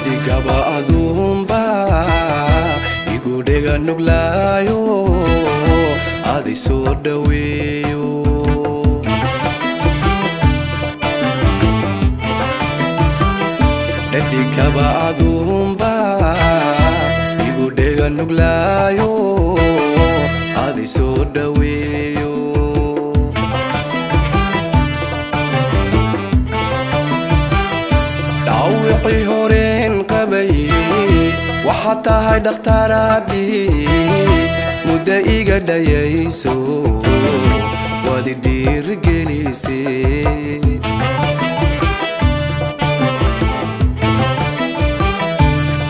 dhadigaba adumba igudega nuglayo adi soo dhaweeyo dhadigaba adumba igudega nuglayo adi soo dhaweeyo dawqi horeen qabay waxa tahay dhaqtaraadii muddo iga dhayayso wadi dhiirgelisay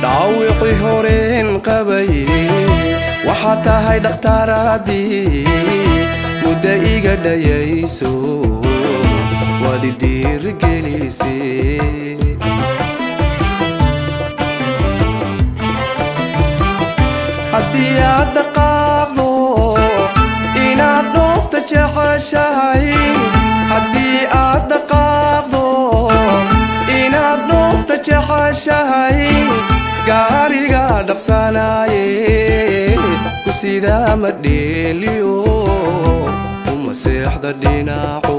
dawqi horeen qabay waxa tahay dhaqtaraadii muddo iga dhayayso wadi dhiirgelisay haddii aad dhaqaaqdo inaad dhoofta jeceshahay haddii aad dhaqaaqdo inaad dhoofta jeceshahay gaariga dhaqsanaaye ku sidaa ma dheeliyo uma seexda dhinaco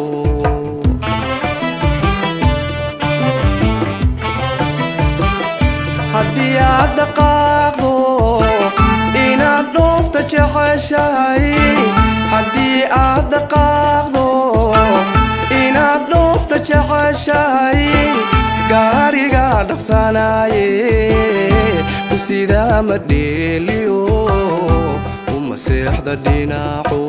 haddii aad dhaqaaqdo inaad dhoofta jeceshahay haddii aad dhaqaaqdo inaad dhoofta jeceshahay gaariga dhaqsanaaye ku sidaa ma dheeliyo uma seexda dhinaco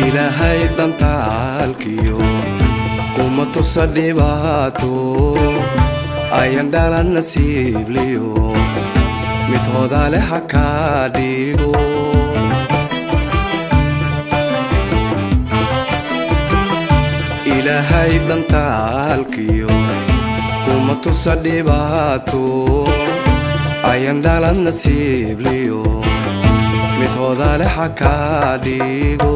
ilaahay dhantaalkiyo kuma tusa dhibaato ayan dhalan nasiibliyo mid hoda leh ha kaa dhigo ilaahay dhantaalkiyo kuma tusa dhibaato ayan dhalan nasiibliyo mid hoda leh ha kaa dhigo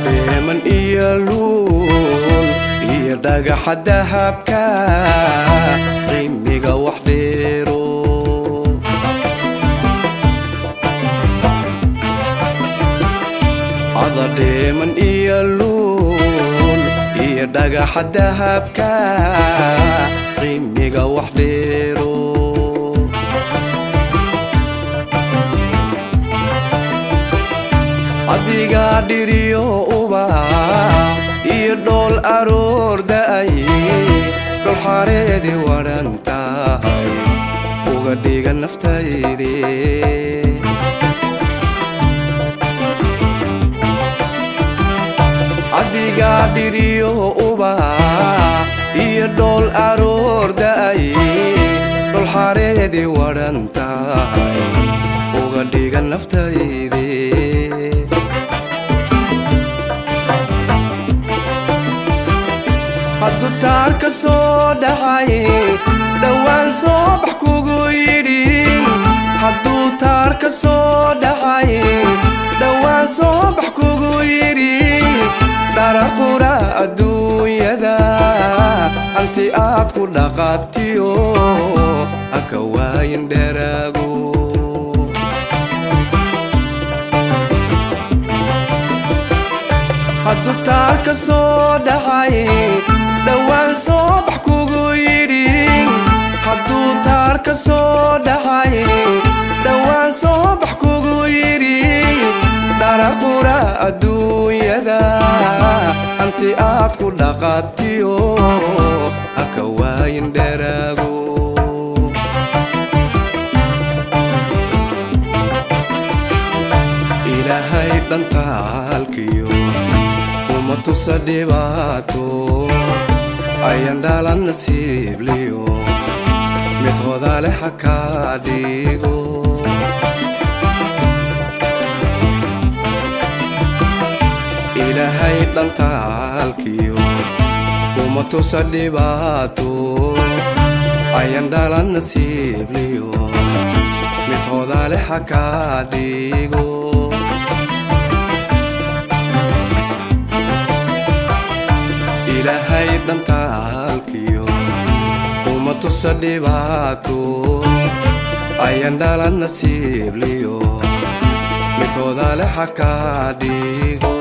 deeman iyo luul iyo dhagaxa dahabka qiimiga wax dheero ada deeman iyo luul iyo dhagaxa dahabka qiimiga wax dheero adiga dhiriyo ubax iyo dhool aroor da'ay dhul xareedi waran tahay uga dhiga naftaydi adiga dhiriyo ubax iyo dhool aroor da'ay dhul xareedi waran tahay uga dhiga naftaydi hadduu taarka soo dhaxay dhowaan soo bax kugu yidhin hadduu taarka soo dhaxay dhowaan soo bax kugu yidhi daraqura adduunyada anti aad ku dhaqatiyo haka waayin dheraago hadduu taarka soo dhaxay dhowaan soo bax kugu yidhi hadduu taarka soo dhaxay dhowaan soo bax kugu yidhi daraqura adduunyada anti aad ku dhaqatiyo haka waayin dheraago dhantaalkiyo kuma tusa dhibaato ayaan dhalan nasiibliyo mid hodaale ha ka dhigo ilaahay dhantaalkiyo kuma tusa dhibaato ayaan dhalan nasiibliyo mid hodaale ha ka dhigo ilaahay dhantaalkiyo kuma tusa dhibaato ayaan dhalan nasiibliyo mid hodaale ha ka dhigo